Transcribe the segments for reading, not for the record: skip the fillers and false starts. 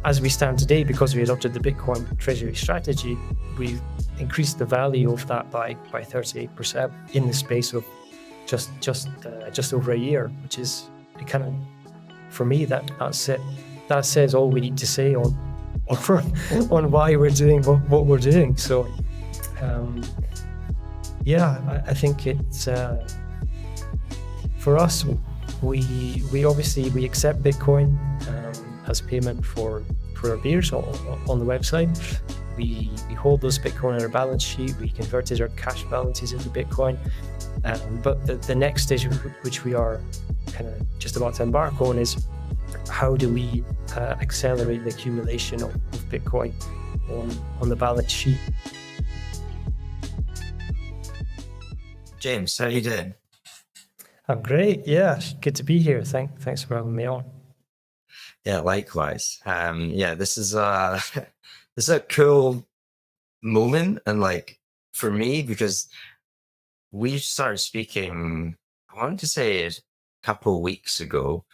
as we stand today, because we adopted the Bitcoin Treasury strategy, we've increased the value of that by 38% in the space of just over a year, which is kind of, for me, that's it. That says all we need to say on why we're doing what we're doing. So I think it's for us. We obviously accept Bitcoin as payment for our beers on the website. We hold those Bitcoin on our balance sheet. We converted our cash balances into Bitcoin. But the next stage, which we are kind of just about to embark on, is how do we accelerate the accumulation of Bitcoin on the balance sheet. James, how are you doing? I'm great. Yeah, good to be here. Thanks for having me on. Yeah, likewise. This is this is a cool moment, and like for me, because we started speaking, I wanted to say a couple of weeks ago,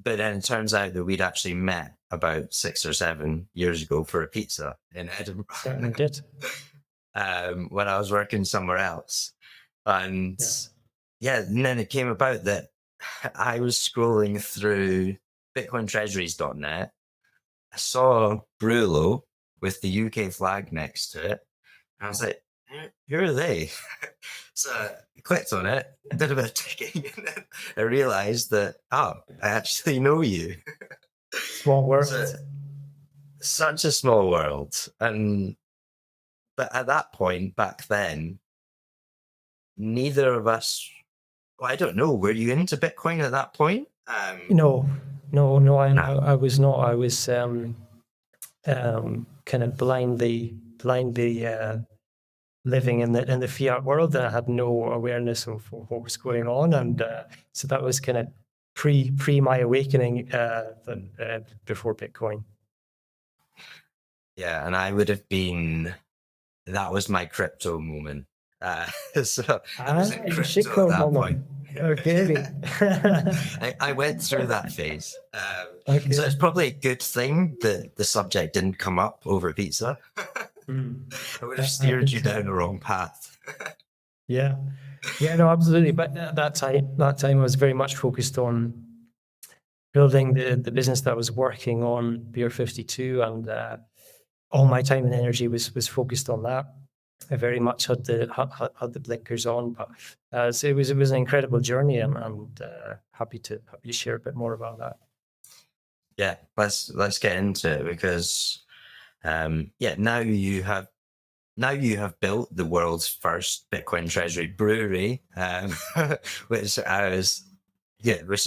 but then it turns out that we'd actually met about 6 or 7 years ago for a pizza in Edinburgh. Certainly did. When I was working somewhere else. And and then it came about that I was scrolling through bitcointreasuries.net. I saw Brulo with the UK flag next to it. And I was like, who are they? So I clicked on it, did a bit of digging, and then I realized that, I actually know you. Small world. So, such a small world. But at that point, back then, neither of us, well, I don't know, were you into Bitcoin at that point? No, I was not. I was kind of blindly living in the fiat world, and I had no awareness of what was going on, and so that was kind of pre my awakening before Bitcoin. Yeah, and I would have been. That was my crypto moment. So I was in crypto at that point. Okay. I went through that phase. Okay. So it's probably a good thing that the subject didn't come up over pizza. I would have steered you down the wrong path. Yeah, no, absolutely. But that time I was very much focused on building the business that I was working on, Beer 52, and all my time and energy was focused on that. I very much had the blinkers on, but so it was an incredible journey, and I'm happy to share a bit more about that. Yeah, let's get into it, because now you have built the world's first Bitcoin Treasury brewery, which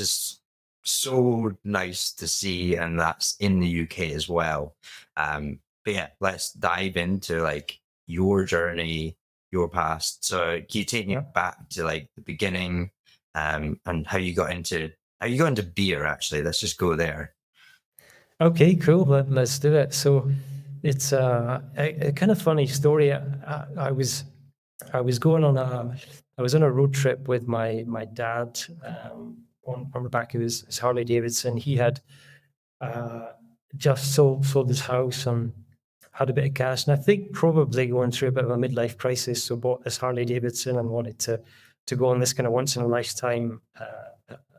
is so nice to see, and that's in the UK as well. But yeah, let's dive into like your journey, your past. So can you take me back to like the beginning, and how you got into beer? Actually, let's just go there. Okay, cool. Let's do it. So it's a kind of funny story. I was going on a road trip with my dad on the back of his Harley Davidson. He had just sold his house and had a bit of cash, and I think probably going through a bit of a midlife crisis. So bought this Harley Davidson and wanted to go on this kind of once in a lifetime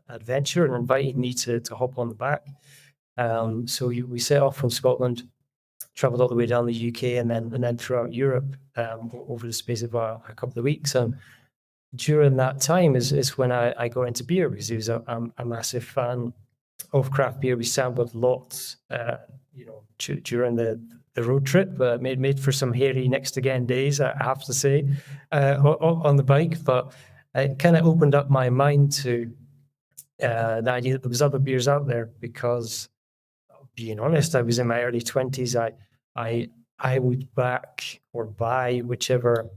adventure, and invited me to hop on the back. So we set off from Scotland, traveled all the way down the UK, and then throughout Europe over the space of a couple of weeks. And during that time is when I got into beer, because he was a massive fan of craft beer. We sampled lots, during the road trip. Made for some hairy next again days, I have to say, on the bike. But it kind of opened up my mind to the idea that there was other beers out there, because, being honest, I was in my early 20s. I would back or buy whichever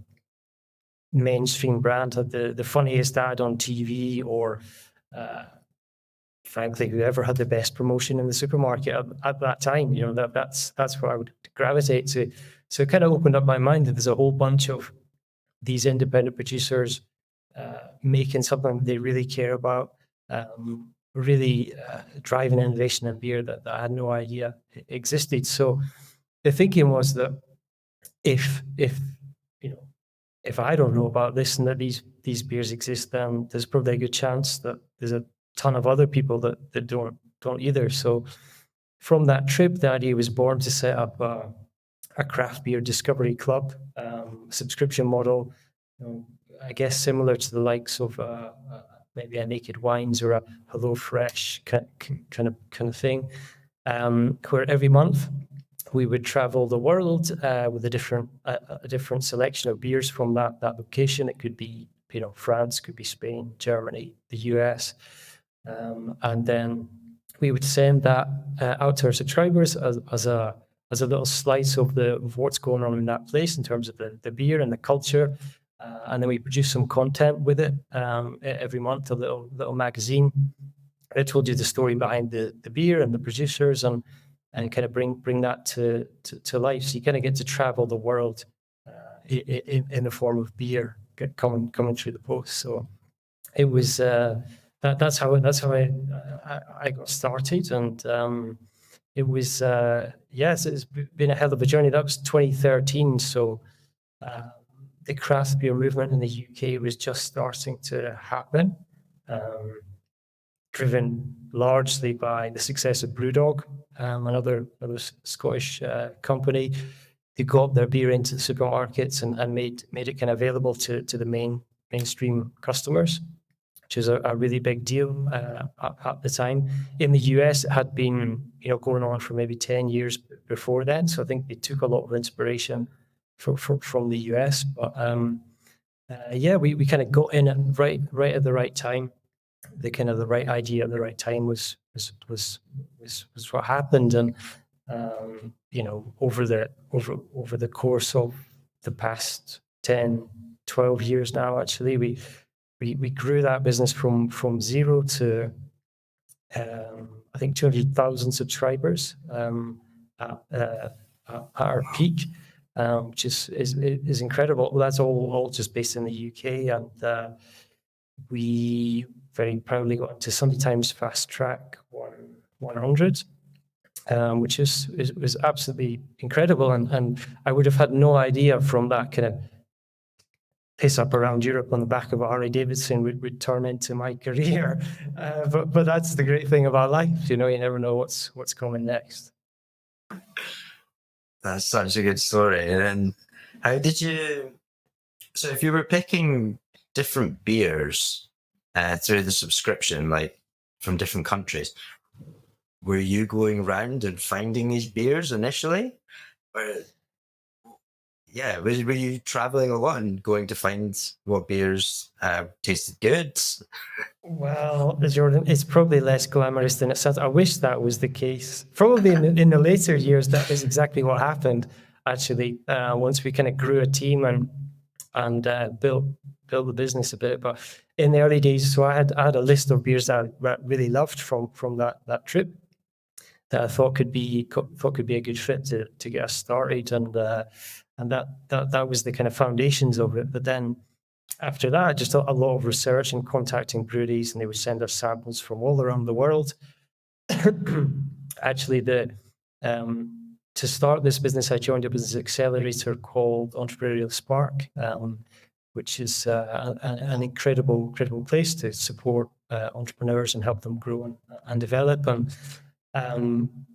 mainstream brand had the funniest ad on TV, or frankly, whoever had the best promotion in the supermarket at that time. That's what I would gravitate to. So it kind of opened up my mind that there's a whole bunch of these independent producers making something they really care about, really driving innovation in beer that I had no idea existed. So the thinking was that if you know if I don't know about this and that these beers exist, then there's probably a good chance that there's a ton of other people that don't either. So from that trip, the idea was born to set up a craft beer discovery club, subscription model. I guess similar to the likes of maybe a Naked Wines or a Hello Fresh kind of thing, where every month we would travel the world with a different selection of beers from that location. It could be France, could be Spain, Germany, the US, and then we would send that out to our subscribers as a little slice of what's going on in that place in terms of the beer and the culture. And then we produce some content with it every month, a little magazine. It told you the story behind the beer and the producers and kind of bring that to life. So you kind of get to travel the world in the form of beer coming through the post. So it was that's how I got started, and it was yes, it's been a hell of a journey. That was 2013, so the craft beer movement in the UK was just starting to happen, driven largely by the success of Brewdog, another Scottish company who got their beer into the supermarkets and made it kind of available to the mainstream customers, which is a really big deal at the time. In the US, it had been going on for maybe 10 years before then, so I think they took a lot of inspiration from the US. But yeah, we kind of got in at right at the right time. The right idea at the right time was what happened, and over the course of the past 10, 12 years now, actually, we grew that business from zero to I think 200,000 subscribers at our peak, which is incredible. Well, that's all just based in the UK, and we very proudly got into Sunday Times Fast Track 100, which was absolutely incredible. And I would have had no idea from that kind of piss up around Europe on the back of a Harley Davidson would turn into my career. But that's the great thing about life, you never know what's coming next. That's such a good story. And then how did you? So if you were picking different beers through the subscription, like from different countries, were you going around and finding these beers initially? Or, yeah, were you traveling a lot and going to find what beers tasted good? Well, Jordan, it's probably less glamorous than it sounds. I wish that was the case. Probably in the later years, that is exactly what happened. Actually, once we kind of grew a team and built the business a bit, but in the early days, so I had a list of beers that I really loved from that trip that I thought could be a good fit to get us started, and that was the kind of foundations of it. But then after that, just a lot of research and contacting breweries, and they would send us samples from all around the world. Actually, to start this business, I joined a business accelerator called Entrepreneurial Spark, which is an incredible place to support entrepreneurs and help them grow and develop. And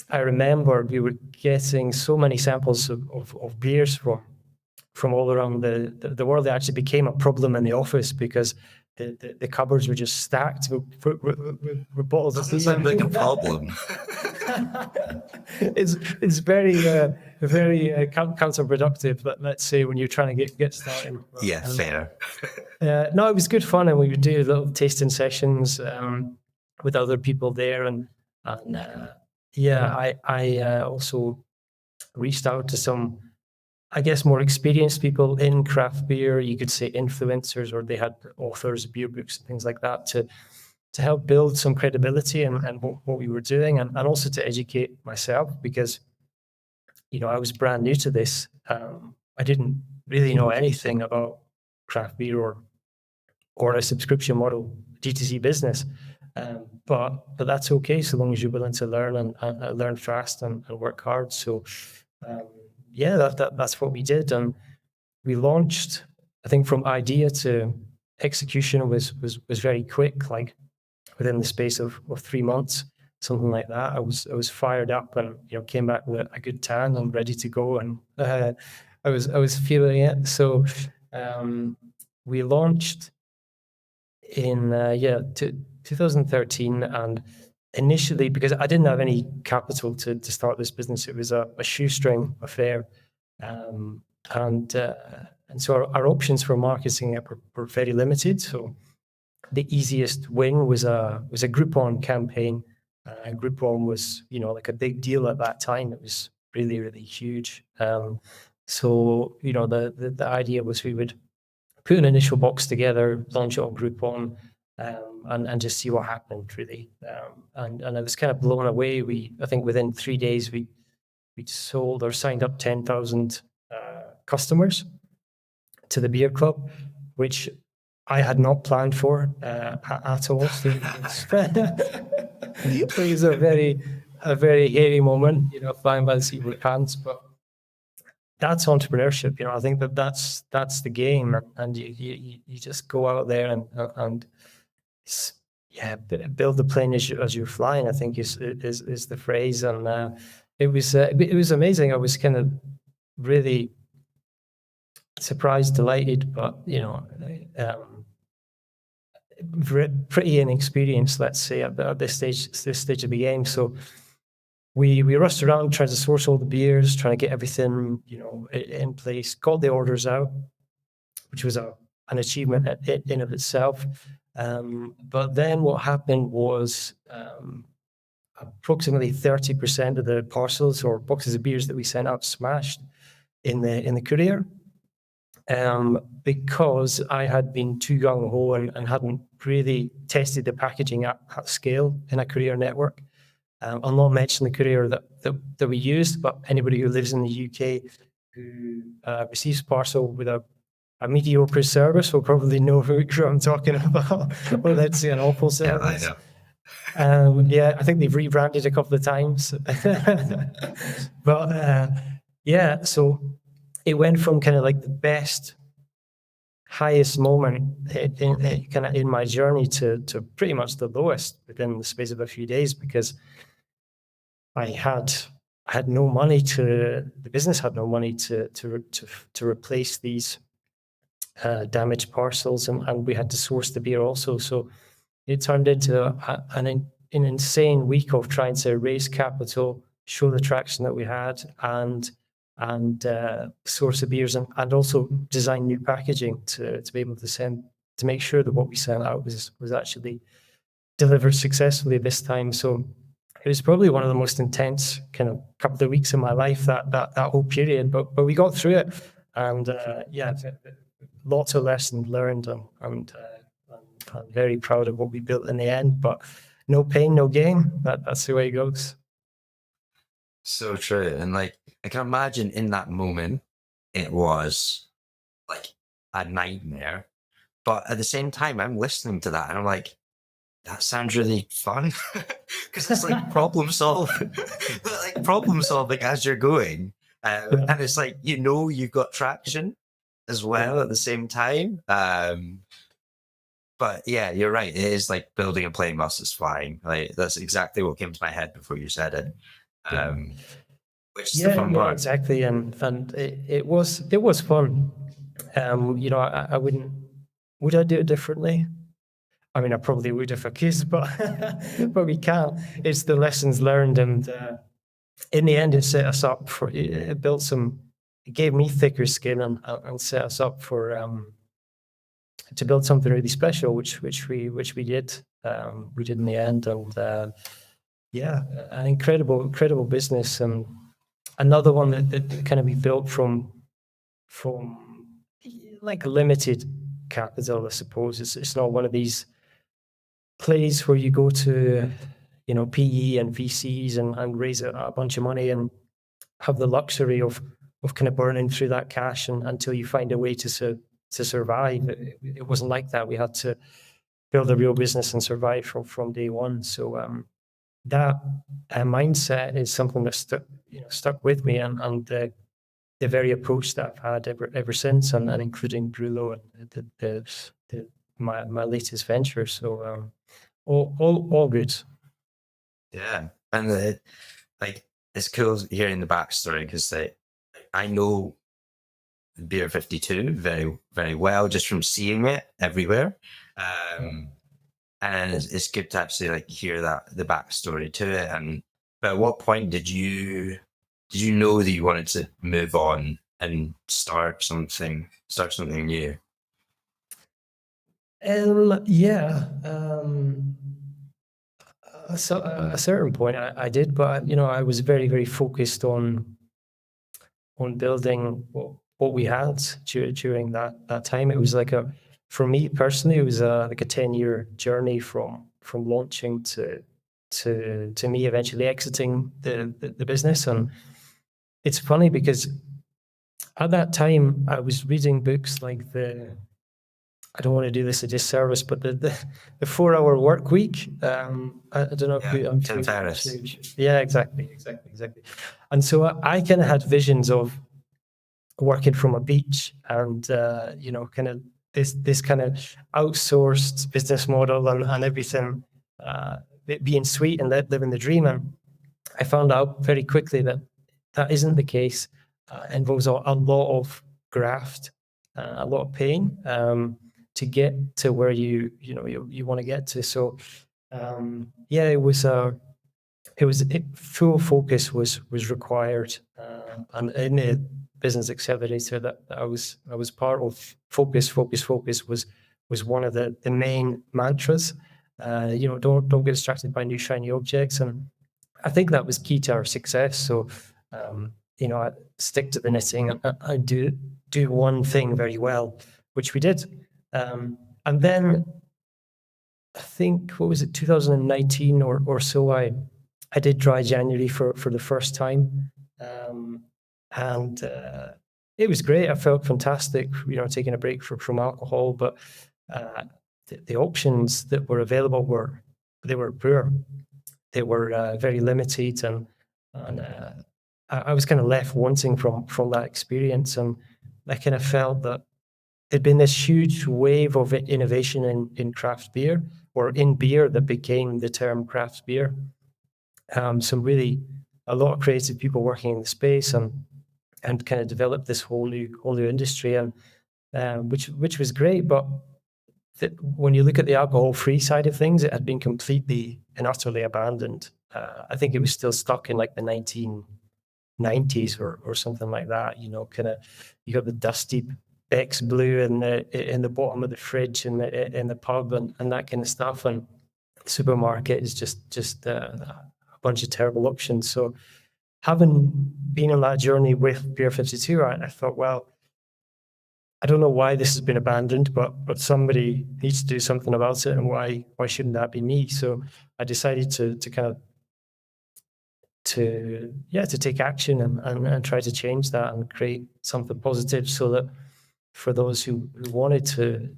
I remember we were getting so many samples of beers from all around the world. It actually became a problem in the office because the cupboards were just stacked with bottles of beer. Doesn't sound like a problem. It's very counterproductive, let's say, when you're trying to get started. Yeah, fair. No, it was good fun, and we would do little tasting sessions with other people there, and yeah, I also reached out to some, I guess, more experienced people in craft beer. You could say influencers, or they had authors, beer books, and things like that to help build some credibility and what we were doing, and also to educate myself, because I was brand new to this. I didn't really know anything about craft beer or a subscription model DTC business. but that's okay so long as you're willing to learn and learn fast and work hard. So um, yeah, that's what we did, and we launched. I think from idea to execution was very quick, like within the space of 3 months, something like that. I was fired up, and came back with a good tan and ready to go, and I was feeling it. So um, we launched in 2013, and initially, because I didn't have any capital to start this business, it was a shoestring affair, um, and so our options for marketing it were very limited. So the easiest win was a Groupon campaign. Groupon was like a big deal at that time. It was really, really huge. So the idea was we would put an initial box together, launch it on Groupon, and just see what happened really. And I was kind of blown away. I think within 3 days we sold or signed up 10,000 customers to the beer club, which I had not planned for at all. So it was a very hairy moment, flying by the seat of your pants. But that's entrepreneurship. I think that's the game, and you just go out there and build the plane as you're flying. I think is the phrase, and it was amazing. I was kind of really surprised, delighted, but um, pretty inexperienced, let's say, at this stage of the game. So we rushed around trying to source all the beers, trying to get everything in place, got the orders out, which was an achievement in of itself. But then what happened was approximately 30% of the parcels or boxes of beers that we sent out smashed in the courier. Because I had been too gung ho and hadn't really tested the packaging at scale in a courier network. I'll not mention the courier that we used, but anybody who lives in the UK who receives parcel with a mediocre service will probably know who I'm talking about. Or let's say an awful service. Yeah, I know. I think they've rebranded a couple of times. But so it went from kind of like the best, highest moment in my journey to pretty much the lowest within the space of a few days, because I had no money the business had no money to replace these damaged parcels, and we had to source the beer also. So it turned into an insane week of trying to raise capital, show the traction that we had, and source the beers, and also design new packaging to be able to make sure that what we sent out was actually delivered successfully this time. So it was probably one of the most intense kind of couple of weeks in my life, that whole period. But we got through it, and lots of lessons learned, and I'm very proud of what we built in the end. But no pain, no gain. That's the way it goes. So true. And like, I can imagine in that moment, it was like a nightmare. But at the same time, I'm listening to that and I'm like, that sounds really fun. Because it's like problem solving, like problem solving as you're going. And it's like, you've got traction as well at the same time. But yeah, you're right. It is like building a plane whilst flying. Like that's exactly what came to my head before you said it. Which is the fun part. Exactly, and it was fun. I wouldn't. Would I do it differently? I mean, I probably would if I could, but but we can't. It's the lessons learned, and in the end, it set us up for. It gave me thicker skin, and set us up for to build something really special, which we did. We did in the end, and an incredible business, and another one that kind of we built from like limited capital, I suppose. It's not one of these plays where you go to PE and VCs and raise a bunch of money and have the luxury of kind of burning through that cash until you find a way to survive. It wasn't like that. We had to build a real business and survive from day one. So that mindset is something that stuck with me, and the very approach that I've had ever since, and including Brulo and my latest venture. So all good. Yeah, and like it's cool hearing the backstory because I know Beer 52 very well just from seeing it everywhere. And it's good to actually like hear the backstory to it. And but at what point did you know that you wanted to move on and start something new? Yeah. A certain point I did, but I was very focused on building what we had during that time. It was like for me personally, it was like a 10-year journey from launching to me eventually exiting the business. And it's funny because at that time I was reading books like I don't want to do this a disservice, but the 4-hour work week. I don't know if Yeah, I'm Tim too, Ferriss. yeah, exactly. And so I kind of had visions of working from a beach, and kind of this kind of outsourced business model, and everything it being sweet and living the dream. And I found out very quickly that that isn't the case. Involves a lot of graft, a lot of pain, to get to where you want to get to. So yeah, full focus was required, and in the business accelerator that I was part of, focus was one of the main mantras. Don't get distracted by new shiny objects, and I think that was key to our success. So I stick to the knitting. I do one thing very well, which we did, and then I think, what was it, 2019 or so, I did dry January for the first time, and it was great. I felt fantastic, taking a break from alcohol, but uh, the options that were available were poor. They were very limited, and I was kind of left wanting from that experience, and I kind of felt that there'd been this huge wave of innovation in craft beer, or in beer, that became the term craft beer. Some really, a lot of creative people working in the space, and kind of developed this whole new industry, and which was great. But when you look at the alcohol-free side of things, it had been completely and utterly abandoned. I think it was still stuck in like the 1990s or something like that. Kind of, you got the dusty Beck's Blue in the bottom of the fridge in the pub, and that kind of stuff. And the supermarket is just a bunch of terrible options. So having been on that journey with Beer 52, I thought, well, I don't know why this has been abandoned, but somebody needs to do something about it, and why shouldn't that be me? So I decided to kind of to take action, and try to change that and create something positive, so that for those who wanted to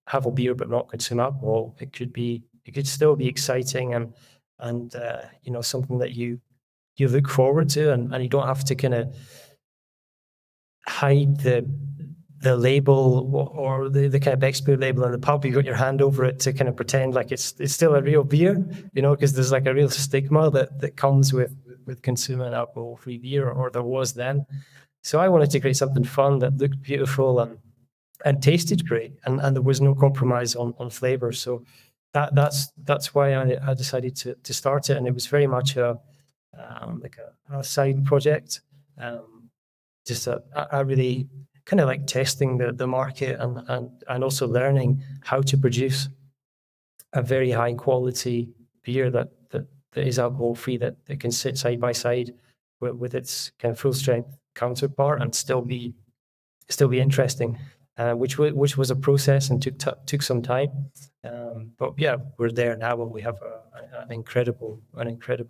have a beer but not consume alcohol, it could still be exciting, and something that you look forward to, and you don't have to kind of hide the label, or the kind of expert label in the pub. You got your hand over it to kind of pretend like it's still a real beer, because there's like a real stigma that comes with consuming alcohol-free beer, or there was then. So I wanted to create something fun that looked beautiful and tasted great, and there was no compromise on flavor. So that's why I decided to start it, and it was very much like a side project. Just I really kind of like testing the market, and also learning how to produce a very high quality beer that is alcohol free, that can sit side by side with its kind of full strength counterpart, and still be interesting, which was a process, and took some time. But yeah, we're there now, and we have an incredible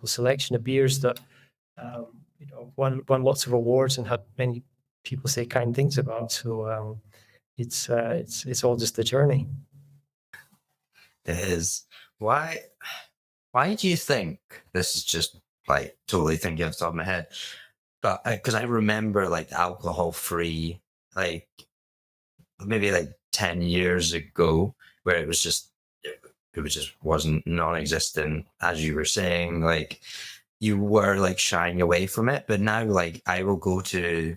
selection of beers that won lots of awards, and had many people say kind things about. So it's all just the journey. It is. Why? Why do you think this is just like totally thinking off the top of my head? But because I remember like alcohol free, like maybe like 10 years ago, where it was just wasn't non-existent, as you were saying, like you were like shying away from it. But now, like, I will go to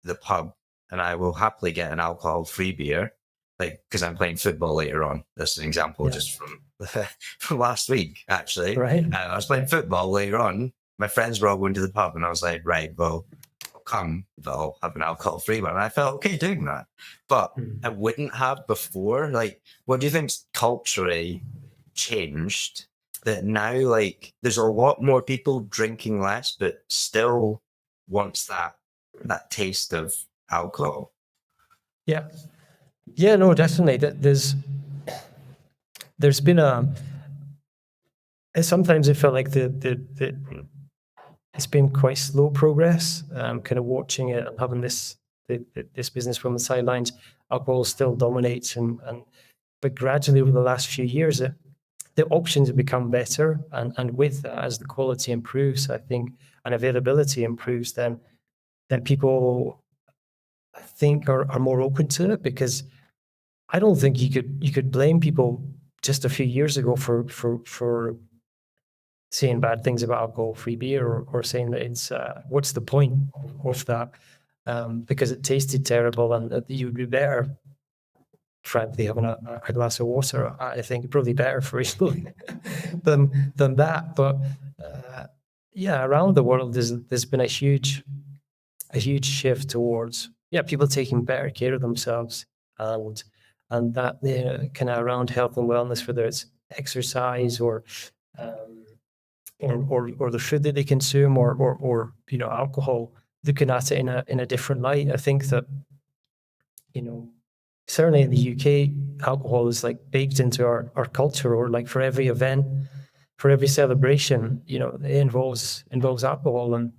the pub and I will happily get an alcohol free beer, like, because I'm playing football later on. This is an example Yeah. just from from last week, actually. Right. I was playing football later on. My friends were all going to the pub, and I was like, right, well, I'll come, but I'll have an alcohol free one. And I felt okay doing that. But I Mm. wouldn't have before. Like, what do you think's culturally changed that now, like, there's a lot more people drinking less, but still wants that taste of alcohol? Yeah. Yeah, no, definitely. There's been a, sometimes it felt like it's been quite slow progress. Kind of watching it and having this business from the sidelines. Alcohol still dominates, and but gradually over the last few years, the options have become better, and with that, as the quality improves, I think, and availability improves, then people, I think, are more open to it, because I don't think you could blame people just a few years ago for saying bad things about alcohol-free beer, or saying that it's what's the point of that, because it tasted terrible and that you'd be better, frankly, having a glass of water. I think probably better for you than that. But yeah, around the world, there's been a huge shift towards, yeah, people taking better care of themselves, and that, kind of around health and wellness, whether it's exercise, um, or the food that they consume, or alcohol, looking at it in a different light. I think that, you know certainly in the UK, alcohol is like baked into our culture, or like for every event, for every celebration, it involves alcohol, and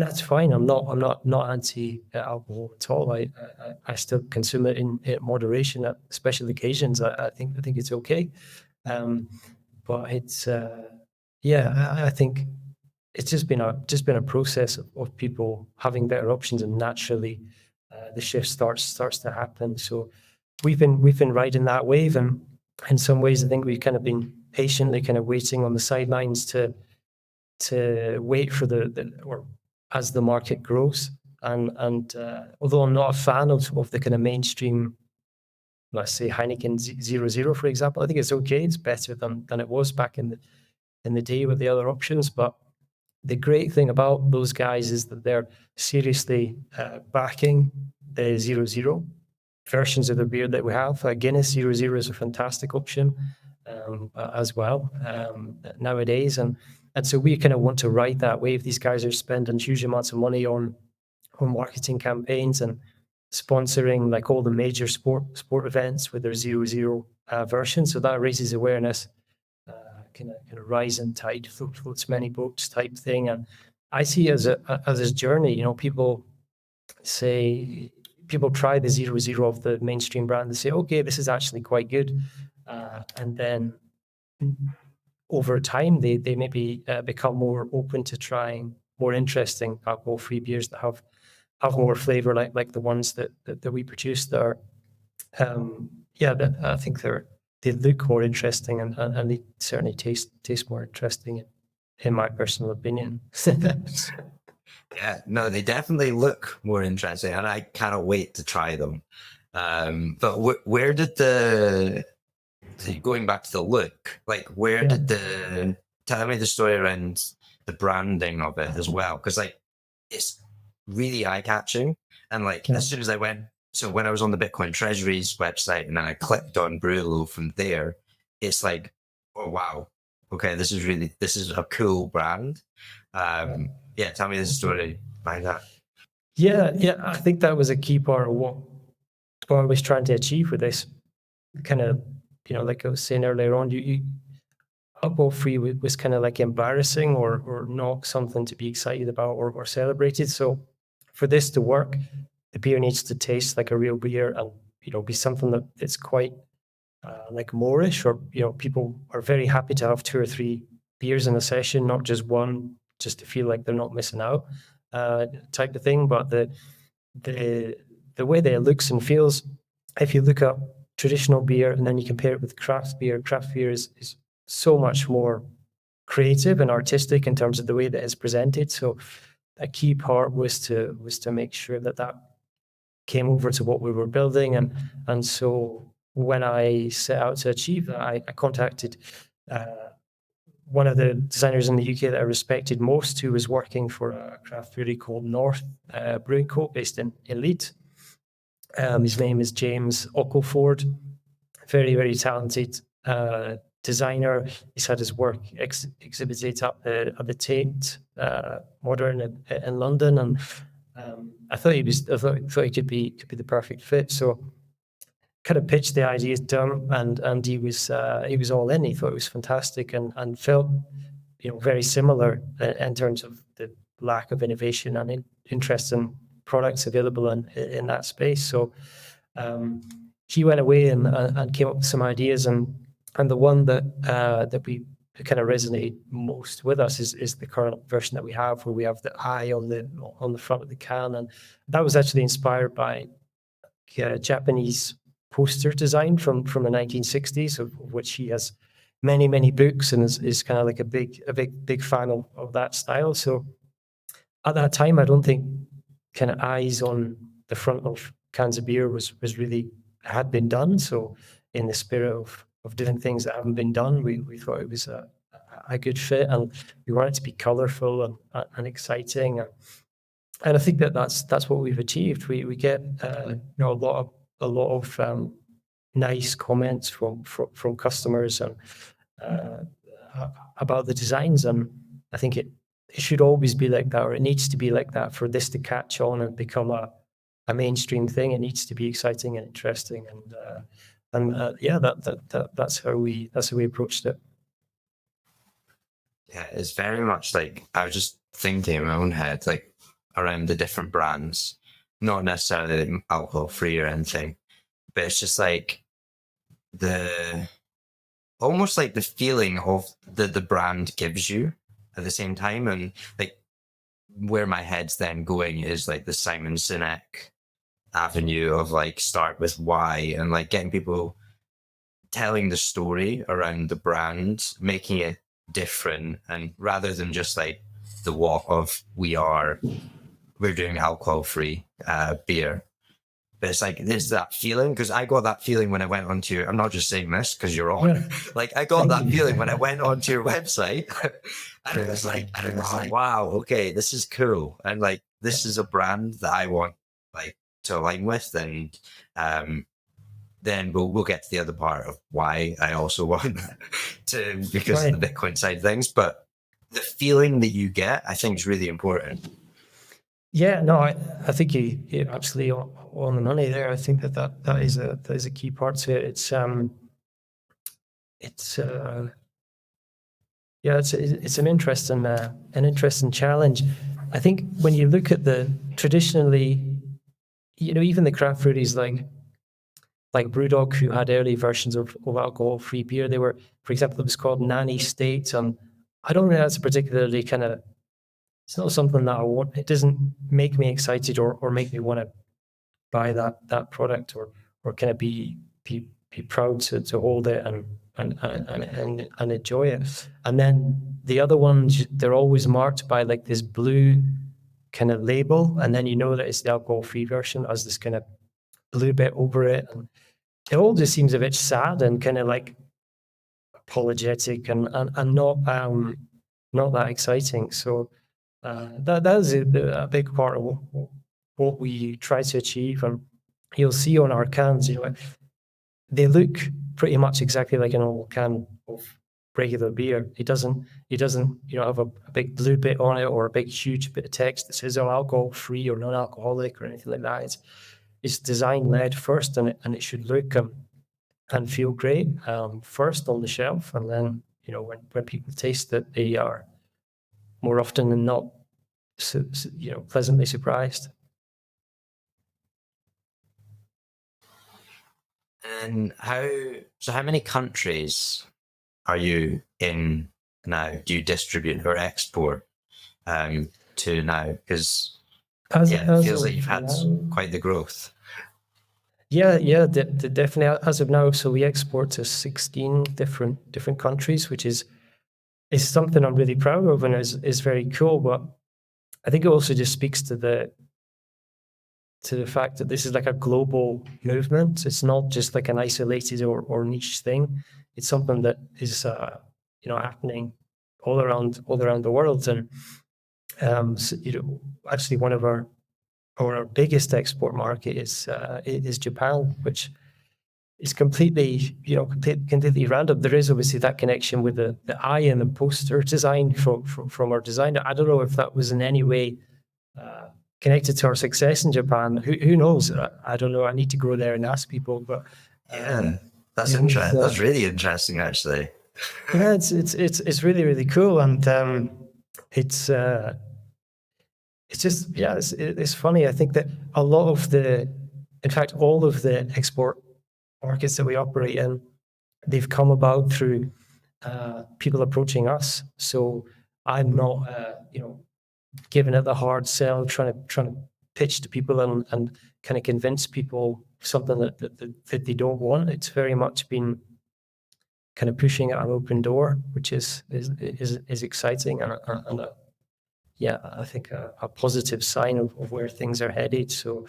that's fine. I'm not anti alcohol at all. I still consume it in moderation at special occasions. I think it's okay. Um, but it's yeah, I think it's just been a process of people having better options, and naturally, the shift starts to happen. So we've been riding that wave, and in some ways, I think we've kind of been patiently kind of waiting on the sidelines to wait for or as the market grows. And although I'm not a fan of the kind of mainstream, let's say Heineken 0.0, for example, I think it's okay. It's better than it was back in the day with the other options. But the great thing about those guys is that they're seriously backing the 0.0 versions of the beer that we have. Guinness 0.0 is a fantastic option, as well, nowadays. And so we kind of want to ride that wave. These guys are spending huge amounts of money on marketing campaigns and sponsoring like all the major sport events with their 0.0 version. So that raises awareness, kind of rising tide floats many boats type thing. And I see it as a journey. Say people try the 0.0 of the mainstream brand. They say, okay, this is actually quite good, and then over time they maybe become more open to trying more interesting alcohol-free beers that have more flavor, like the ones that we produce. That are yeah, that I think they look more interesting, and they certainly taste more interesting, in my personal opinion. Yeah, no, they definitely look more interesting, and I cannot wait to try them. But where did going back to the look, like where Yeah, did tell me the story around the branding of it as well? Because like it's really eye catching, and like yeah, as soon as I went, so when I was on the Bitcoin Treasury's website and then I clicked on Brulo from there, it's like, oh wow, okay, this is a cool brand. Yeah, tell me the story behind that. yeah, yeah. I think that was a key part of what I was trying to achieve with this kind of, like I was saying earlier on. Alcohol free was kind of like embarrassing, or not something to be excited about, or celebrated. So for this to work, the beer needs to taste like a real beer, and be something that it's quite like moreish, or people are very happy to have 2 or 3 beers in a session, not just one, just to feel like they're not missing out, type of thing. But the the way that it looks and feels, if you look at traditional beer and then you compare it with craft beer is so much more creative and artistic in terms of the way that it's presented. So a key part was to make sure that that came over to what we were building, and so when I set out to achieve that, I contacted uh, one of the designers in the UK that I respected most, who was working for a craft brewery called North Brewing Co., based in Leeds. His name is James Ockleford. Very, very talented designer. He's had his work exhibited at the Tate Modern in London, and I thought I thought he could be the perfect fit. So kind of pitched the idea to him, and he was all in. He thought it was fantastic, and felt very similar in terms of the lack of innovation and interesting products available in that space. So he went away and came up with some ideas, and the one that we kind of resonate most with us is the current version that we have, where we have the eye on the front of the can, and that was actually inspired by Japanese poster design from the 1960s, of which he has many books, and is kind of like a big fan of that style. So at that time, I don't think kind of eyes on the front of cans of beer was really had been done. So in the spirit of doing things that haven't been done, we thought it was a good fit, and we wanted it to be colorful and exciting. And I think that's what we've achieved. We get a lot of nice comments from customers and uh, about the designs, and I think it should always be like that, or it needs to be like that for this to catch on and become a mainstream thing. It needs to be exciting and interesting, and yeah, that's how we approached it. Yeah, it's very much like I was just thinking in my own head, like around the different brands, not necessarily alcohol free or anything, but it's just like the almost like the feeling of the brand gives you at the same time. And like where my head's then going is like the Simon Sinek avenue of like start with why, and like getting people telling the story around the brand, making it different, and rather than just like the walk of we're doing alcohol free beer. But it's like there's that feeling, because I got that feeling when I went onto. I'm not just saying this because you're on. Yeah. Like I got Thank that you. feeling when I went onto your website, and it was like, wow, okay, this is cool, and like this is a brand that I want like to align with, and then we'll get to the other part of why I also want to, because Right. of the Bitcoin side of things. But the feeling that you get, I think, is really important. Yeah, no, I think you're absolutely on the money there. I think that is a key part to it. It's yeah, it's an interesting challenge. I think when you look at the traditionally, even the craft breweries like Brewdog, who had early versions of alcohol-free beer, they were, for example, it was called Nanny State, and I don't think that's a particularly kind of, it's not something that I want. It doesn't make me excited or make me want to buy that product, or kind of be proud to hold it and enjoy it. And then the other ones, they're always marked by like this blue kind of label, and then you know that it's the alcohol-free version as this kind of blue bit over it, and it all just seems a bit sad and kind of like apologetic, and not that exciting. So that is a big part of what we try to achieve. And you'll see on our cans, they look pretty much exactly like an old can of regular beer. It doesn't have a big blue bit on it, or a big huge bit of text that says, "Oh, alcohol free" or "non-alcoholic" or anything like that. It's design led first, and it should look and feel great first on the shelf, and then when people taste it, they are more often than not pleasantly surprised. And how many countries are you in now? Do you distribute or export to now? Because yeah, it As feels like of you've had now, quite the growth. yeah, definitely. As of now, so we export to 16 different countries, which is something I'm really proud of and is very cool. But I think it also just speaks to the fact that this is like a global movement. It's not just like an isolated or niche thing. It's something that is happening all around the world. And so, actually one of our biggest export market is Japan, which is completely completely random. There is obviously that connection with the eye and the poster design from our designer. I don't know if that was in any way uh, connected to our success in Japan. Who knows? I don't know. I need to go there and ask people. But Yeah, that's it was interesting. That's really interesting, actually. yeah, it's really really cool, and it's it's just yeah, it's funny. I think that a lot of in fact, all of the export markets that we operate in, they've come about through people approaching us. So I'm not giving it the hard sell, trying to pitch to people and kind of convince people something that they don't want. It's very much been kind of pushing at an open door, which is exciting and yeah, I think a positive sign of where things are headed. So,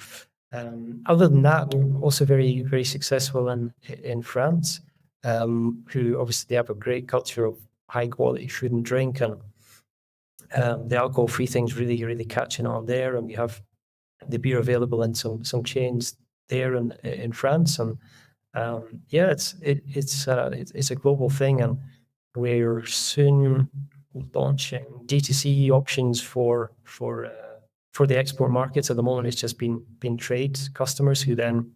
other than that, we're also very successful in France, who obviously they have a great culture of high quality food and drink, and the alcohol free things really catching on there. And we have the beer available in some chains there in France, and yeah, it's a global thing, and we're soon launching D2C options for the export markets. At the moment, it's just been trade customers who then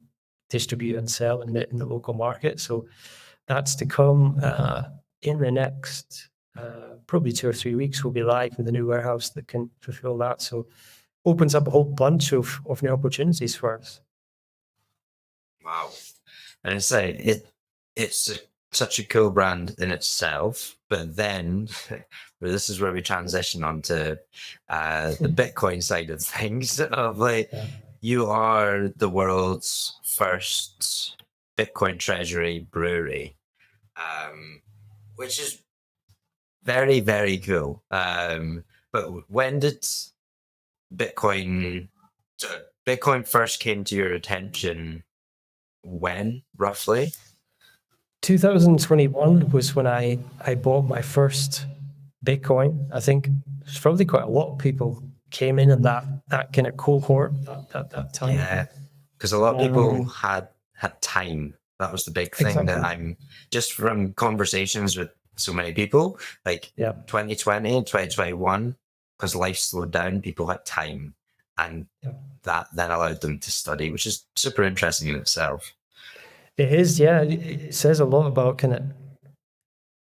distribute and sell in the local market. So that's to come in the next probably 2 or 3 weeks. We'll be live with a new warehouse that can fulfill that. So opens up a whole bunch of new opportunities for us. Wow. And it's like such a cool brand in itself, but then this is where we transition onto the Bitcoin side of things. Of like, Yeah. you are the world's first Bitcoin Treasury brewery, which is very cool. But when did Bitcoin Bitcoin first came to your attention? When roughly? 2021 was when I bought my first Bitcoin. I think there's probably quite a lot of people came in that kind of cohort that time. Yeah, because a lot of people Um, had time. That was the big thing that exactly. I'm just from conversations with so many people, like Yeah. 2020, 2021, because life slowed down, people had time, and Yeah. that then allowed them to study, which is super interesting in itself. It is, yeah. It says a lot about kind of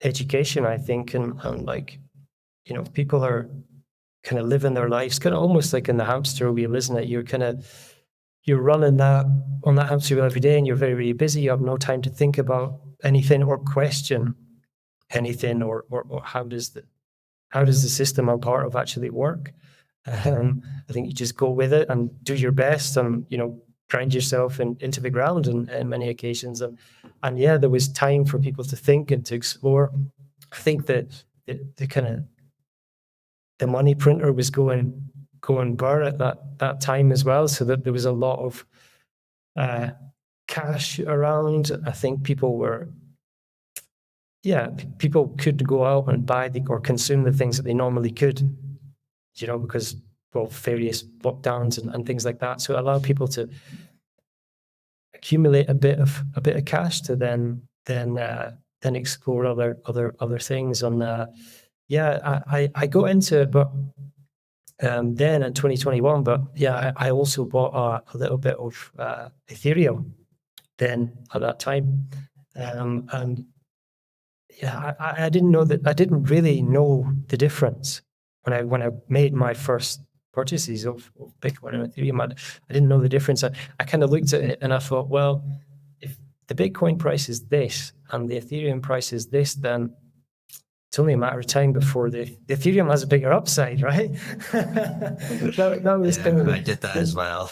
education, I think, and like, people are kind of living their lives kind of almost like in the hamster wheel, isn't it? You're running that on that hamster wheel every day, and you're very busy. You have no time to think about anything or question anything, or how does the system I'm part of actually work? I think you just go with it and do your best, and grind yourself into the ground in many occasions. And yeah, there was time for people to think and to explore. I think that the kind of the money printer was going burr at that time as well, so that there was a lot of uh, cash around. I think people could go out and buy or consume the things that they normally could, because well, various lockdowns and things like that. So it allowed people to accumulate a bit of cash to then explore other things. And yeah, I got into it, but then in 2021. But yeah, I also bought a little bit of Ethereum then at that time, and yeah, I didn't know that. I didn't really know the difference when I made my first purchases of Bitcoin and Ethereum. I didn't know the difference. I kind of looked at it and I thought, well, the Bitcoin price is this and the Ethereum price is this, then it's only a matter of time before the Ethereum has a bigger upside, right? that was kind of I did that as well.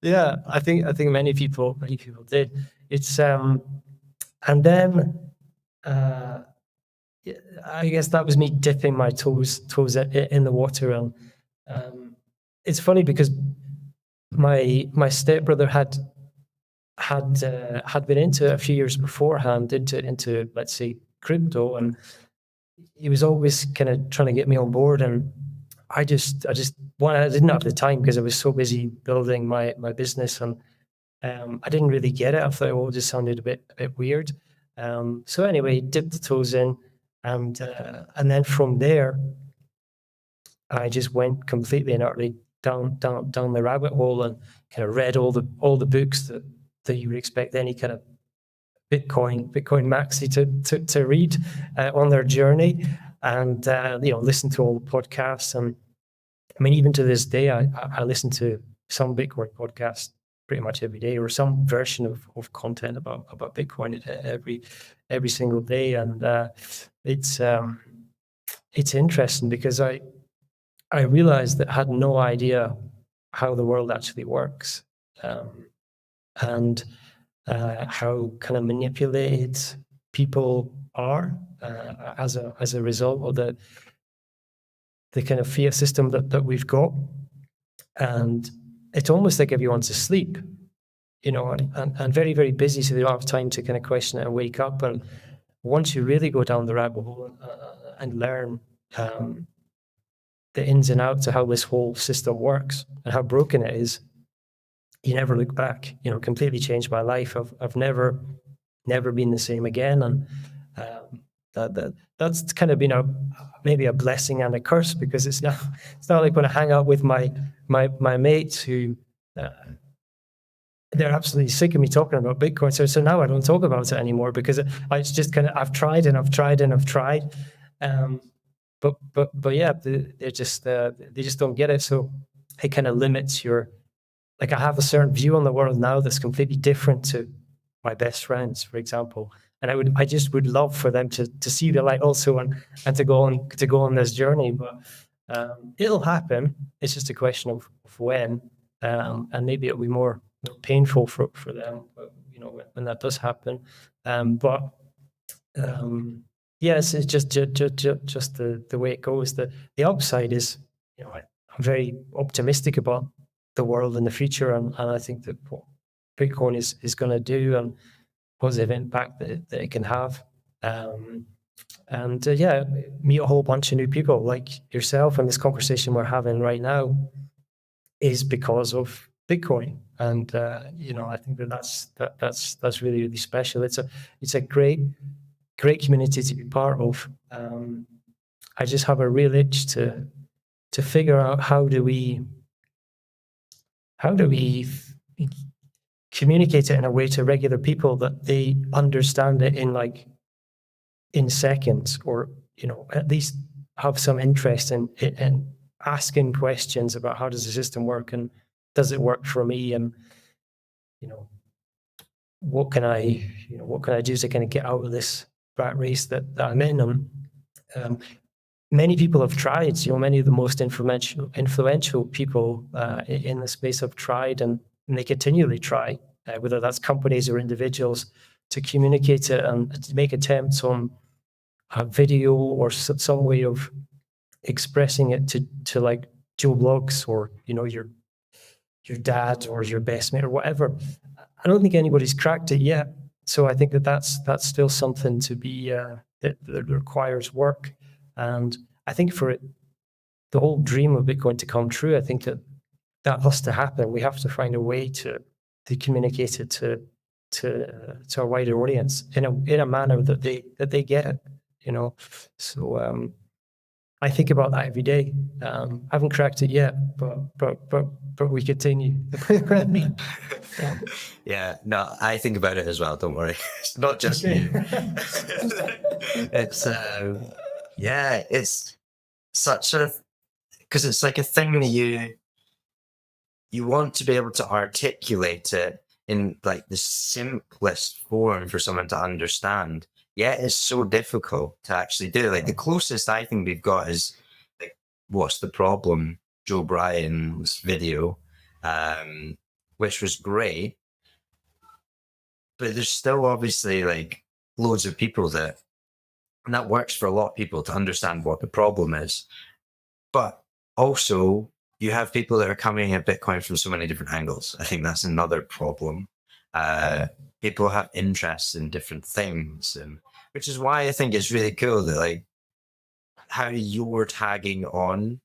Yeah, I think many people did. It's and then I guess that was me dipping my toes in the water, and it's funny because my stepbrother had been into it a few years beforehand, into let's say crypto, and he was always kind of trying to get me on board, and I didn't have the time because I was so busy building my business, and I didn't really get it. I thought it all just sounded a bit weird. So anyway, dipped the toes in, and then from there, I just went completely and utterly down the rabbit hole, and kind of read all the books that you would expect any kind of Bitcoin maxi to read on their journey, and listen to all the podcasts. And I mean, even to this day, I listen to some Bitcoin podcasts pretty much every day, or some version of content about Bitcoin every single day. And it's interesting because I realized that I had no idea how the world actually works, and how kind of manipulated people are as a result of the kind of fiat system that we've got. And it's almost like everyone's asleep, and very, very busy, so they don't have time to kind of question it and wake up. And once you really go down the rabbit hole and learn the ins and outs of how this whole system works and how broken it is, you never look back. Completely changed my life. I've never been the same again, and that's kind of been maybe a blessing and a curse, because it's not like when I hang out with my mates who they're absolutely sick of me talking about Bitcoin. So now I don't talk about it anymore, because it's just kind of I've tried. But yeah, they just don't get it. So it kind of limits your, like, I have a certain view on the world now that's completely different to my best friends, for example. And I just would love for them to see the light also, and to go on this journey. But it'll happen. It's just a question of when, and maybe it'll be more painful for them, when that does happen. But yes, it's just the way it goes. The upside is, I'm very optimistic about the world in the future, and I think that what Bitcoin is going to do, and positive impact that it can have. And meet a whole bunch of new people like yourself, and this conversation we're having right now is because of Bitcoin. And I think that's really, really special. It's a great community to be part of. I just have a real itch to figure out how do we communicate it in a way to regular people that they understand it in seconds, or at least have some interest in asking questions about how does the system work, and does it work for me, and what can I do to kind of get out of this rat race that I'm in. And many people have tried. Many of the most influential people in the space have tried, and they continually try, whether that's companies or individuals, to communicate it and to make attempts on a video or some way of expressing it to like Joe Blogs, or your dad or your best mate or whatever. I don't think anybody's cracked it yet. So I think that's still something to be that requires work. And I think for the whole dream of Bitcoin to come true, I think that has to happen. We have to find a way to communicate it to a wider audience in a manner that they get it. So I think about that every day. I haven't cracked it yet, but we continue. Yeah, no, I think about it as well. Don't worry, it's not just you. It's it's such a, because it's like a thing that you want to be able to articulate it in like the simplest form for someone to understand. Yeah, it's so difficult to actually do. Like the closest I think we've got is like, what's the problem? Joe Bryan's video, which was great, but there's still obviously like loads of people and that works for a lot of people to understand what the problem is. But also, you have people that are coming at Bitcoin from so many different angles. I think that's another problem. People have interests in different things, and which is why I think it's really cool that like how you're tagging on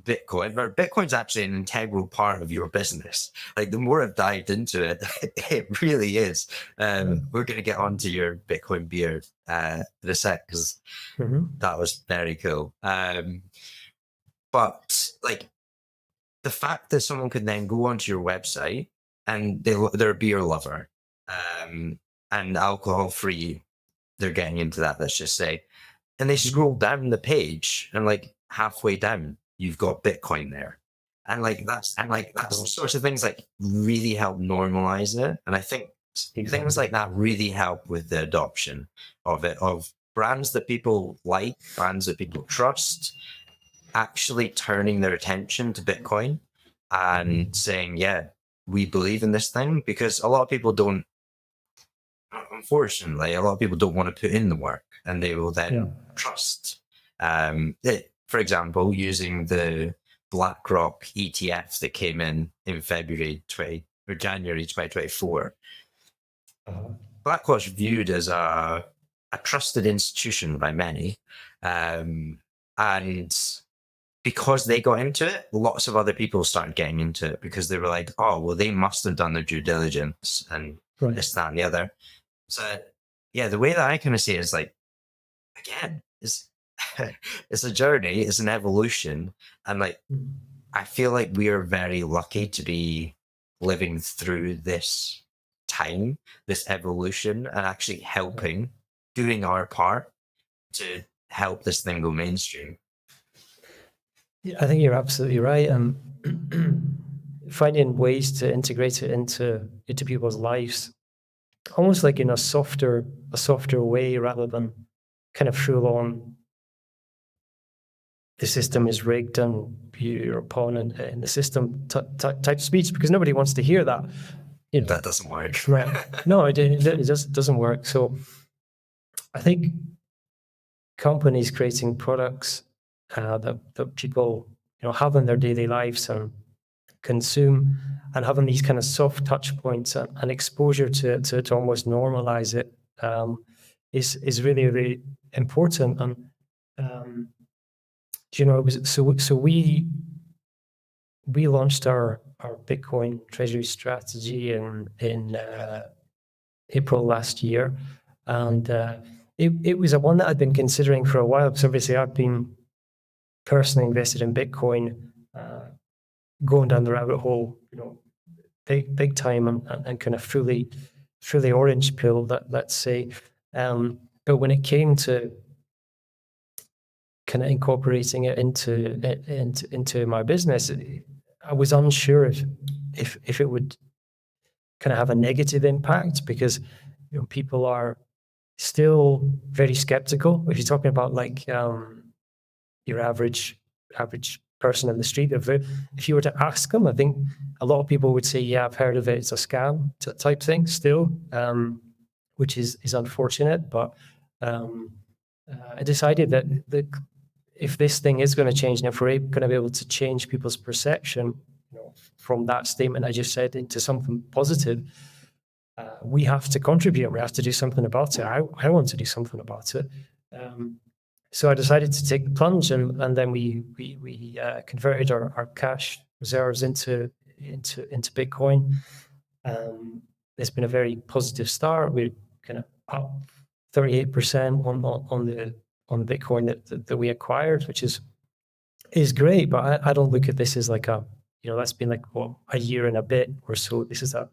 Bitcoin, but Bitcoin's actually an integral part of your business. Like the more I've dived into it, it really is. We're going to get onto your Bitcoin beer in a sec because that was very cool. But like the fact that someone could then go onto your website and they're a beer lover and alcohol free, they're getting into that, let's just say, and they scroll down the page and like halfway down, you've got Bitcoin there. And like that's sorts of things like really help normalize it. And I think things like that really help with the adoption of it, of brands that people like, brands that people trust, actually turning their attention to Bitcoin and saying, yeah, we believe in this thing, because a lot of people don't, unfortunately, a lot of people don't want to put in the work and they will then trust. For example, using the BlackRock ETF that came in January 2024. BlackRock's viewed as a trusted institution by many. And because they got into it, lots of other people started getting into it because they were like, oh, well, they must have done their due diligence and this, that, and the other. So, yeah, the way that I kind of see it is like, again, it's a journey, it's an evolution. And like, I feel like we are very lucky to be living through this time, this evolution, and actually helping, doing our part to help this thing go mainstream. Yeah, I think you're absolutely right. Finding ways to integrate it into people's lives, almost like in a softer way, rather than kind of full on. The system is rigged and your opponent in the system type speech, because nobody wants to hear that. You know, that doesn't work. Right? No, it just doesn't work. So, I think companies creating products that people have in their daily lives and consume, and having these kind of soft touch points and exposure to almost normalize it is really, really important. And it was so we launched our Bitcoin Treasury strategy in April last year, and it was a one that I'd been considering for a while, because obviously I've been personally invested in Bitcoin, going down the rabbit hole, big time, and kind of fully orange pill, let's say. But when it came to kind of incorporating it into my business, I was unsure if it would kind of have a negative impact, because people are still very skeptical. If you're talking about like your average person in the street, if you were to ask them, I think a lot of people would say, yeah, I've heard of it, it's a scam type thing still, which is unfortunate. But I decided that if this thing is going to change, and if we're going to be able to change people's perception, from that statement I just said into something positive, we have to contribute. We have to do something about it. I want to do something about it. So I decided to take the plunge, and then we converted our cash reserves into Bitcoin. It's been a very positive start. We're kind of up 38% on the Bitcoin that we acquired, which is great. But I don't look at this as like that's been like a year and a bit or so. This is a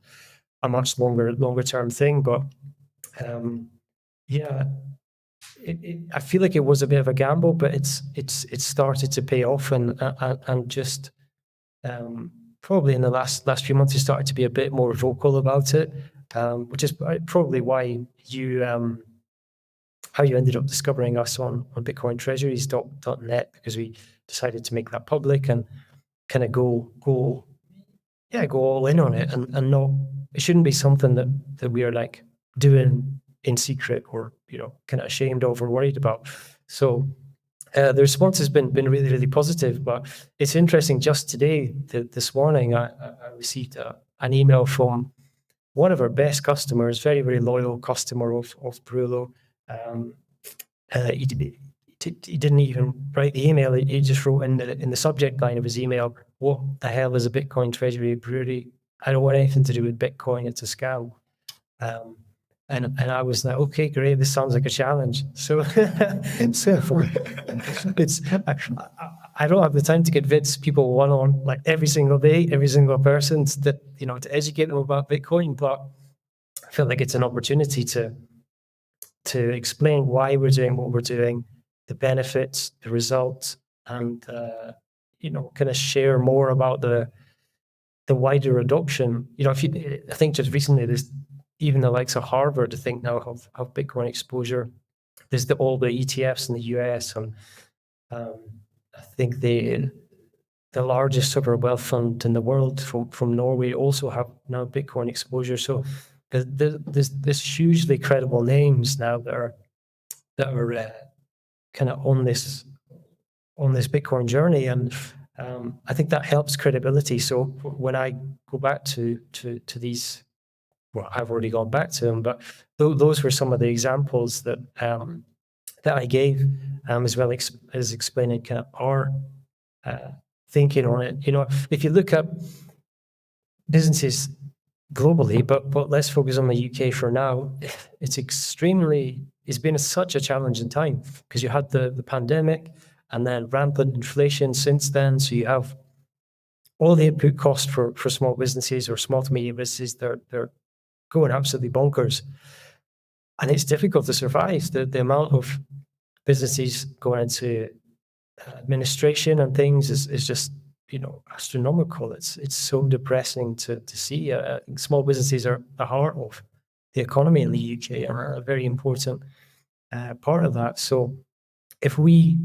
much longer term thing. But yeah, I feel like it was a bit of a gamble, but it's started to pay off, and just probably in the last few months, you started to be a bit more vocal about it, which is probably why how you ended up discovering us on Bitcoin Treasuries.net, because we decided to make that public and kind of go all in on it, and not, it shouldn't be something that we are like doing in secret or, you know, kind of ashamed of or worried about. So the response has been really, really positive. But it's interesting, just today, this morning, I received an email from one of our best customers, very, very loyal customer of Brulo. He didn't even write the email. He just wrote in the subject line of his email, "What the hell is a Bitcoin Treasury brewery? I don't want anything to do with Bitcoin. It's a scam." And I was like, "Okay, great. This sounds like a challenge." So, it's I don't have the time to convince people one-on like every single day, every single person, that, you know, to educate them about Bitcoin. But I feel like it's an opportunity to explain why we're doing what we're doing, the benefits, the results, and you know, kind of share more about the wider adoption. You know, I think just recently, there's even the likes of Harvard, I think, now have Bitcoin exposure. There's all the ETFs in the US, and I think the largest sovereign wealth fund in the world from Norway also have now Bitcoin exposure. So there's hugely credible names now that are kind of on this Bitcoin journey, and I think that helps credibility. So when I go back to these, well, I've already gone back to them, but those were some of the examples that I gave, as well as explaining kind of our thinking on it. You know, if you look at businesses globally, but let's focus on the UK for now. It's been such a challenging time, because you had the pandemic and then rampant inflation since then. So you have all the input costs for small businesses or small to medium businesses. They're going absolutely bonkers, and it's difficult to survive. The amount of businesses going into administration and things is just, you know, astronomical. It's so depressing to see. Small businesses are the heart of the economy in the UK and are a very important part of that. So if we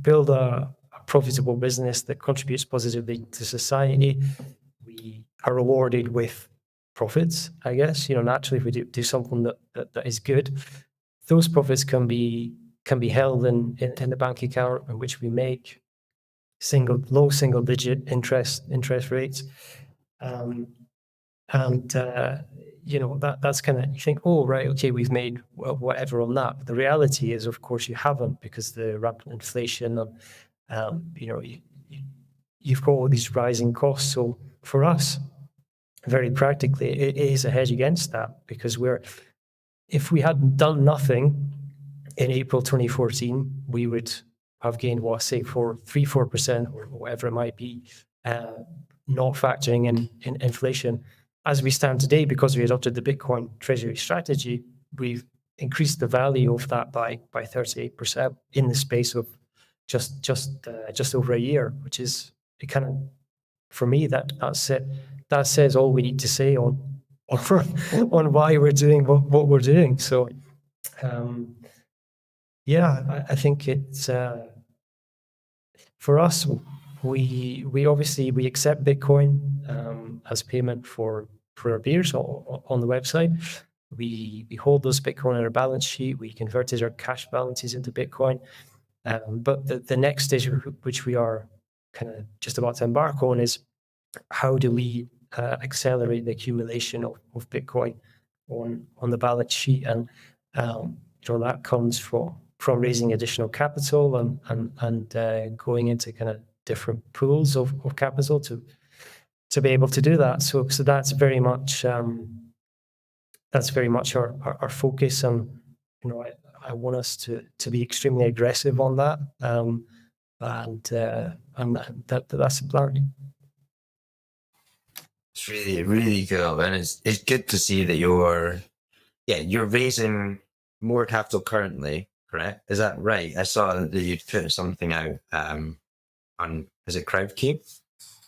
build a profitable business that contributes positively to society, we are rewarded with profits, I guess. You know, naturally, if we do something that is good, those profits can be held in the bank account, in which we make low single digit interest rates. You know, that's kind of, you think, oh, right, okay, we've made whatever on that. But the reality is, of course, you haven't, because the rampant inflation and, you know, you've got all these rising costs. So for us, very practically, it is a hedge against that, because if we had done nothing in April 2014, we would have gained, what, say, 3-4% or whatever it might be, not factoring in inflation. As we stand today, because we adopted the Bitcoin Treasury strategy, we've increased the value of that by 38% in the space of just over a year, which is, it kind of, for me, that's it. That says all we need to say on why we're doing what we're doing. So, yeah, I think it's for us. We obviously accept Bitcoin as payment for our beers on the website. We hold those Bitcoin on our balance sheet. We converted our cash balances into Bitcoin. But the next stage, which we are kind of just about to embark on, is how do we accelerate the accumulation of Bitcoin on the balance sheet, and you know, that comes from raising additional capital and going into kind of different pools of capital to be able to do that. So that's very much our focus, and you know, I want us to be extremely aggressive on that, and that's the plan. It's really, really cool, and it's good to see that you're raising more capital currently. Correct? Is that right? I saw that you put something out on, is it Crowdcube?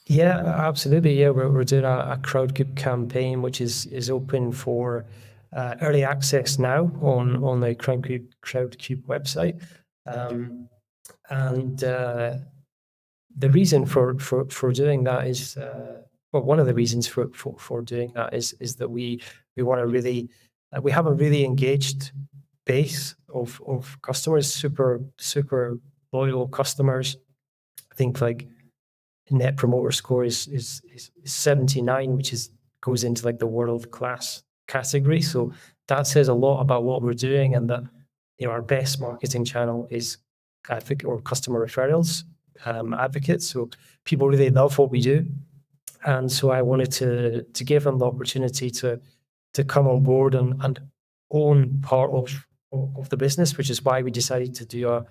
Yeah, absolutely. Yeah, we're doing a crowdcube campaign, which is open for early access now on the crowdcube website. Um, and the reason for doing that is, well, one of the reasons for doing that is that we want to really, we have a really engaged base of customers, super loyal customers. I think like net promoter score is 79, which is goes into like the world class category. So that says a lot about what we're doing, and that our best marketing channel is advocate or customer referrals, advocates. So people really love what we do, and so I wanted to give them the opportunity to come on board and own part of the business, which is why we decided to do a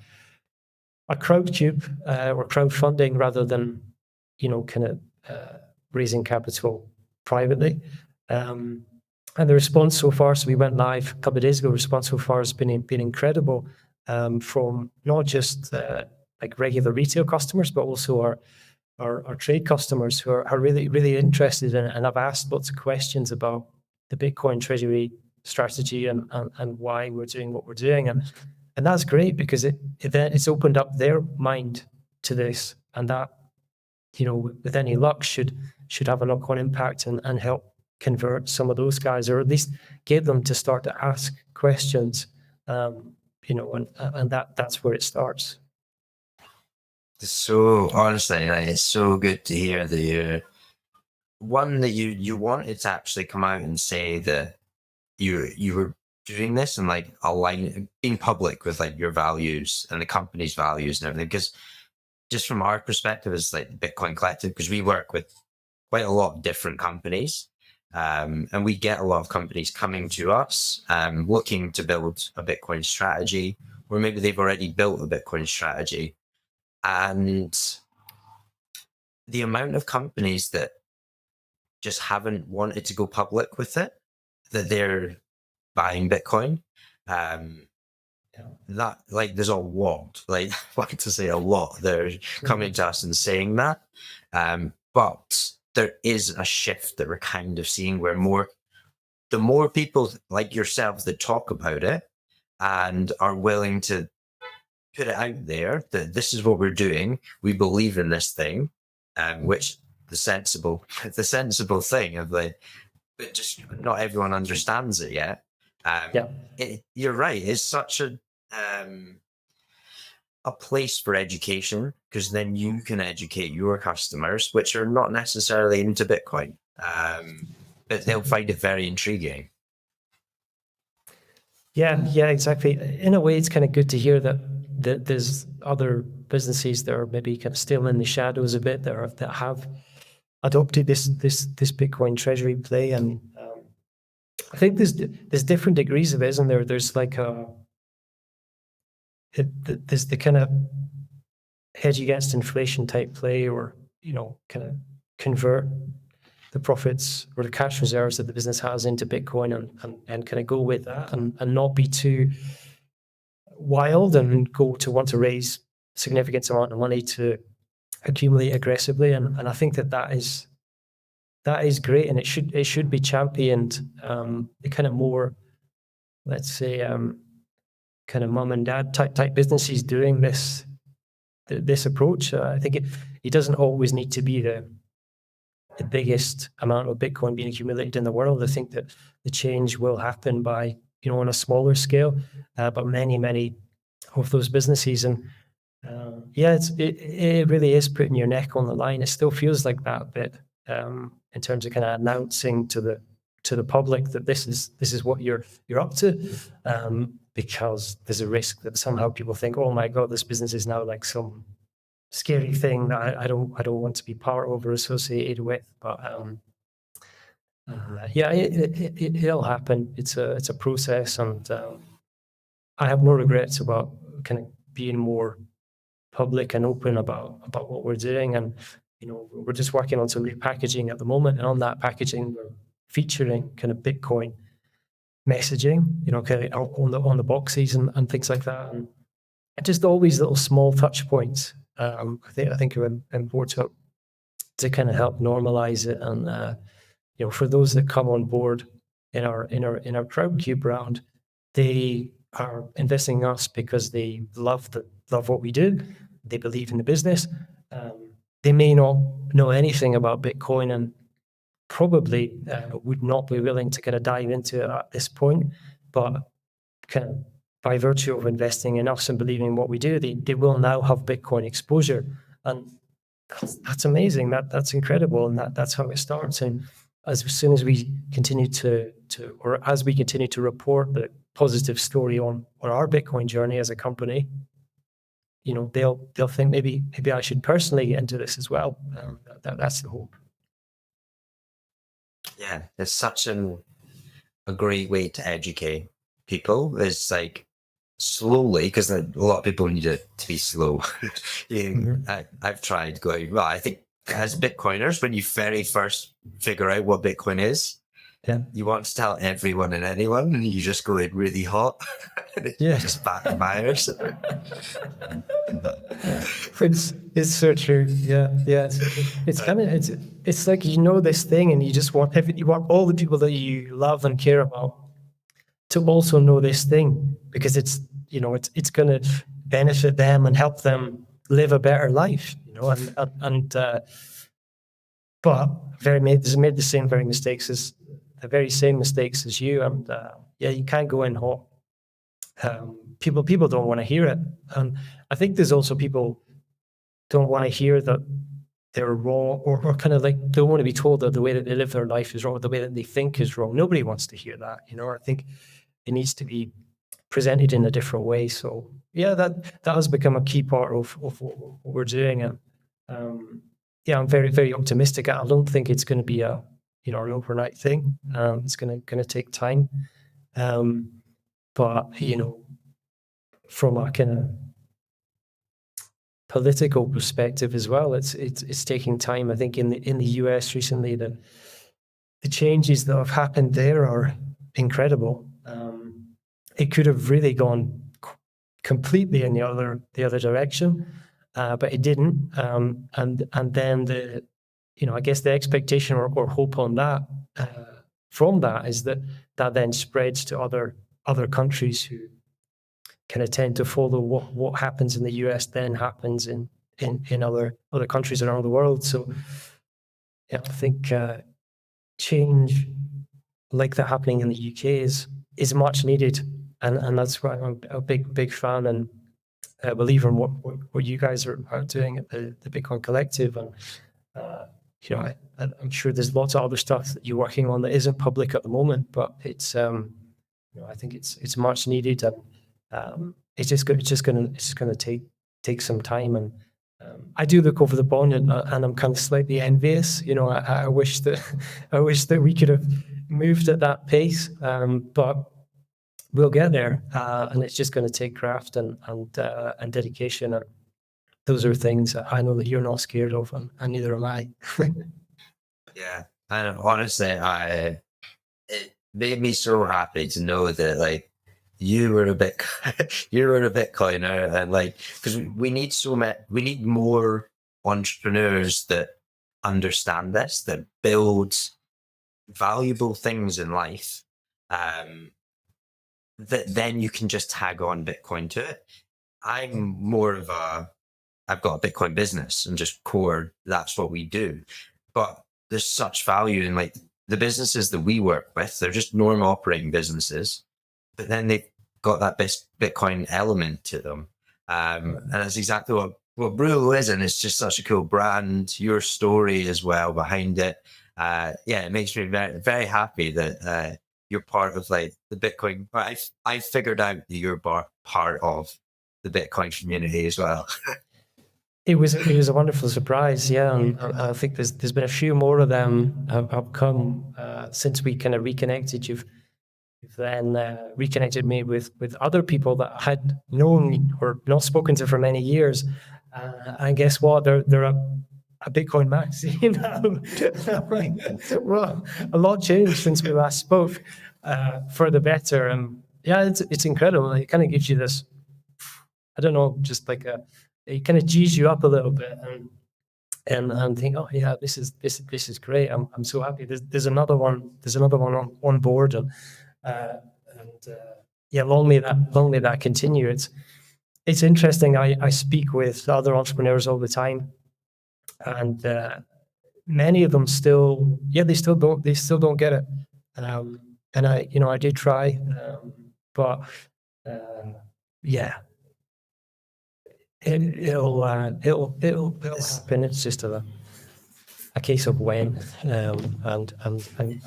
crowdcube or crowdfunding rather than kind of raising capital privately. And the response so far, so we went live a couple of days ago. Response so far has been incredible, from not just like regular retail customers, but also our trade customers who are really interested in it and have asked lots of questions about the Bitcoin Treasury strategy and why we're doing what we're doing. And that's great because it's opened up their mind to this, and that, with any luck, should have a knock-on impact and help convert some of those guys, or at least get them to start to ask questions. And that's where it starts. So honestly, like, it's so good to hear that you wanted to actually come out and say that you were doing this and like being public with like your values and the company's values and everything. Because just from our perspective as like Bitcoin Collective, because we work with quite a lot of different companies, and we get a lot of companies coming to us looking to build a Bitcoin strategy, or maybe they've already built a Bitcoin strategy. And the amount of companies that just haven't wanted to go public with it, that they're buying Bitcoin, that like there's a lot, like I want to say a lot, they're coming to us and saying that. But there is a shift that we're kind of seeing where the more people like yourselves that talk about it and are willing to put it out there that this is what we're doing, we believe in this thing, which the sensible thing of the, but just not everyone understands it yet. Yeah. You're right. It's such a place for education, because then you can educate your customers, which are not necessarily into Bitcoin, but they'll find it very intriguing. Yeah, exactly. In a way, it's kind of good to hear that there's other businesses that are maybe kind of still in the shadows a bit that have adopted this Bitcoin Treasury play, and I think there's different degrees of it, isn't there? There's like there's the kind of hedge against inflation type play, or kind of convert the profits or the cash reserves that the business has into Bitcoin and kind of go with that, and not be too wild and go to want to raise significant amount of money to accumulate aggressively. And I think that is great, and it should be championed. The kind of more, let's say, kind of mom and dad type businesses doing this approach. I think it doesn't always need to be the biggest amount of Bitcoin being accumulated in the world. I think that the change will happen by, on a smaller scale, but many of those businesses. And yeah, it really is putting your neck on the line. It still feels like that a bit, in terms of kind of announcing to the public that this is what you're up to, because there's a risk that somehow people think, oh my God, this business is now like some scary thing that I don't want to be part of or associated with. But yeah, it'll happen. It's a process, and I have no regrets about kind of being more public and open about what we're doing. And we're just working on some new packaging at the moment, and on that packaging we're featuring kind of Bitcoin messaging, kind of on the boxes and things like that, and just all these little small touch points. I think are important kind of help normalize it. And for those that come on board in our CrowdCube round, they are investing in us because they love what we do. They believe in the business. They may not know anything about Bitcoin and probably would not be willing to kind of dive into it at this point, but kind of by virtue of investing in us and believing in what we do, they will now have Bitcoin exposure. And that's amazing. That's incredible. And that's how it starts. And as soon as we continue as we continue to report the positive story on our Bitcoin journey as a company, they'll think maybe I should personally get into this as well. That's the hope. Yeah, it's such a great way to educate people. It's like slowly, because a lot of people need it to be slow. I've tried going, well, I think as Bitcoiners, when you very first figure out what Bitcoin is, you want to tell everyone and anyone, and you just go in really hot. And it just backfires. It's so true. Yeah. It's kind of it's like this thing, and you just want all the people that you love and care about to also know this thing, because it's going to benefit them and help them live a better life. But made the very same mistakes as you, and you can't go in hot. People don't want to hear it, and I think there's also people don't want to hear that they're wrong, or kind of like don't want to be told that the way that they live their life is wrong, or the way that they think is wrong. Nobody wants to hear that. I think it needs to be presented in a different way. So that has become a key part of what we're doing, and I'm very, very optimistic. I don't think it's going to be an overnight thing. It's going to take time, but from a kind of political perspective as well, it's taking time. I think in the US recently, the changes that have happened there are incredible. It could have really gone completely in the other direction, but it didn't. And then I guess the expectation or hope on that from that is that then spreads to other countries who kind of tend to follow what happens in the US then happens in other countries around the world. So I think change like that happening in the UK is much needed, and that's why I'm a big fan and a believer in what you guys are doing at the Bitcoin Collective. And I'm sure there's lots of other stuff that you're working on that isn't public at the moment, but it's I think it's much needed, and it's just going to take some time. And I do look over the pond, and I'm kind of slightly envious. I wish that we could have moved at that pace, but we'll get there. And it's just going to take craft and dedication. And those are things that I know that you're not scared of, and neither am I. Yeah, and honestly, it made me so happy to know that you were a Bitcoiner, and because we need more entrepreneurs that understand this, that build valuable things in life, that then you can just tag on Bitcoin to it. I'm more of I've got a Bitcoin business, and just core, that's what we do. But there's such value in the businesses that we work with. They're just normal operating businesses, but then they've got that Bitcoin element to them. And that's exactly what Brulo is, and it's just such a cool brand. Your story as well behind it. It makes me very, very happy that you're part of the Bitcoin. I figured out that you're part of the Bitcoin community as well. It was a wonderful surprise, and I think there's been a few more of them have come since we kind of reconnected. You've then reconnected me with other people that I had known or not spoken to for many years, and guess what? They're a Bitcoin magazine now. Well, a lot changed since we last spoke, for the better, and it's incredible. It kind of gives you this, I don't know, just it kind of G's you up a little bit, and and think, oh yeah, this is great. I'm so happy. There's another one. There's another one on board, and yeah, long may that continue. It's interesting. I speak with other entrepreneurs all the time, and many of them still, yeah, they still don't get it. And I did try, but yeah, it'll happen. It's just a case of when, and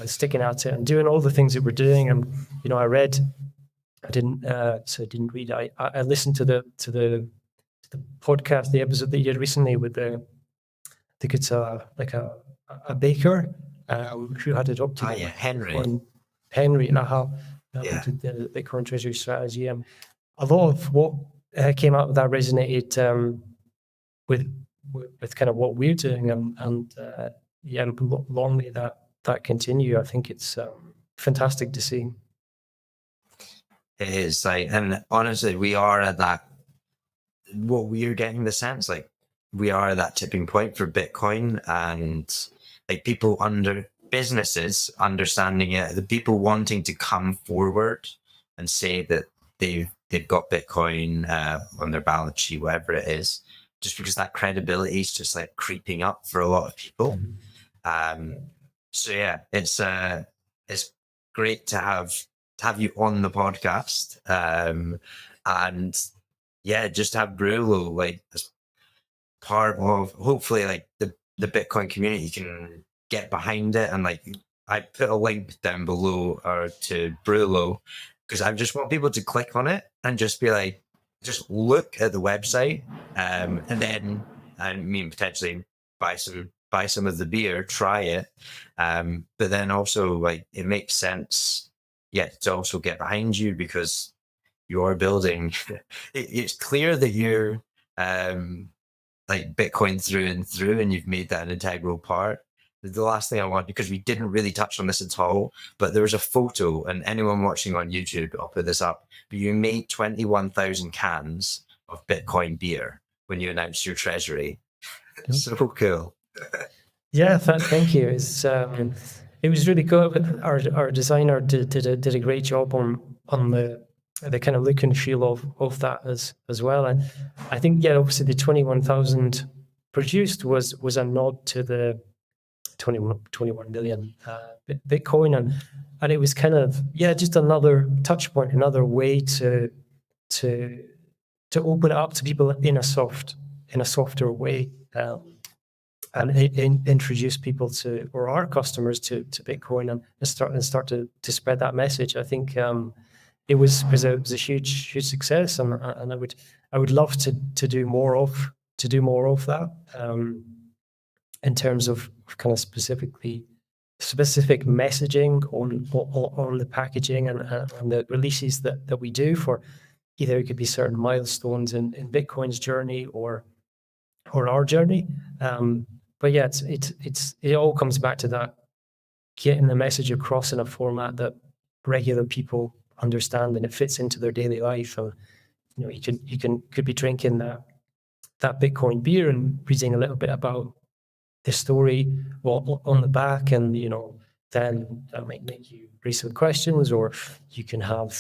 sticking at it and doing all the things that we're doing. And I read, I didn't read. I listened to the podcast, the episode that you did recently with I think it's like a baker who had adopted yeah, Henry. Henry, and how Yeah. the Bitcoin Treasury strategy. A lot of what came out of that resonated with kind of what we're doing, and yeah, long may that continue. I think it's fantastic to see. It is like, and honestly, we are at that. What we're getting the sense like we are at that tipping point for Bitcoin, and like people businesses understanding it, the people wanting to come forward and say that they've got Bitcoin on their balance sheet, whatever it is, just because that credibility is just like creeping up for a lot of people. So yeah, it's great to have you on the podcast, and yeah, just have Brulo like as part of hopefully like the Bitcoin community can get behind it. And like I put a link down below or to Brulo because I just want people to click on it and just be like, just look at the website, and then potentially buy some of the beer, try it, but then also like it makes sense, yeah, to also get behind you because you're building. It's clear that you're like Bitcoin through and through, and you've made that an integral part. The last thing I want, because we didn't really touch on this at all, but there was a photo, and anyone watching on YouTube, I'll put this up, but you made 21,000 cans of Bitcoin beer when you announced your treasury. So cool. Yeah, thank you. It was really good. Our designer did a great job on the kind of look and feel of that as well. And I think, yeah, obviously the 21,000 produced was a nod to the 21 million Bitcoin, and it was kind of, yeah, just another touch point, another way to open it up to people in a softer way. And introduce people to, or our customers to Bitcoin, and start to spread that message. I think it was a huge success, and I would love to do more of that, in terms of kind of specific messaging on the packaging and the releases that we do for either it could be certain milestones in Bitcoin's journey or our journey. But yeah, it all comes back to that, getting the message across in a format that regular people understand and it fits into their daily life. And you could be drinking that Bitcoin beer and reading a little bit about the story on the back, and then that might make you raise some questions, or you can have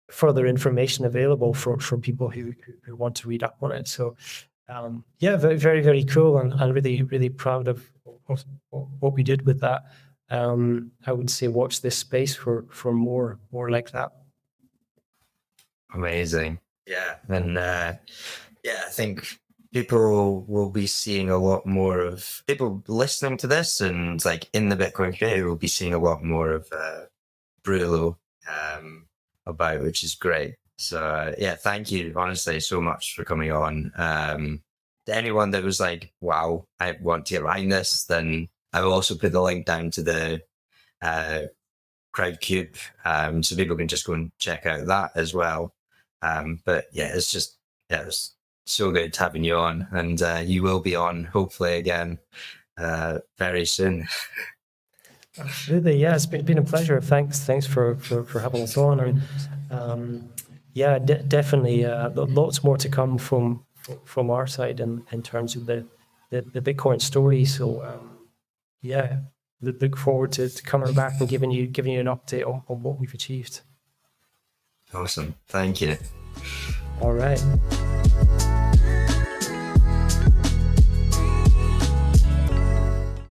further information available for people who want to read up on it. So yeah, very, very, very cool, and really, really proud of what we did with that. I would say watch this space for more like that. Amazing. Yeah. And yeah, I think people will be seeing a lot more of people listening to this, and like in the Bitcoin community will be seeing a lot more of Brulo about, which is great. So yeah, thank you honestly so much for coming on. To anyone that was like, wow, I want to get behind this, then I will also put the link down to the Crowdcube, so people can just go and check out that as well. But yeah, it was so good having you on, and you will be on hopefully again very soon. Absolutely, yeah, it's been a pleasure. Thanks for having us on. And yeah, definitely, lots more to come from our side in terms of the the Bitcoin story. So yeah, look forward to coming back and giving you an update on what we've achieved. Awesome. Thank you. All right.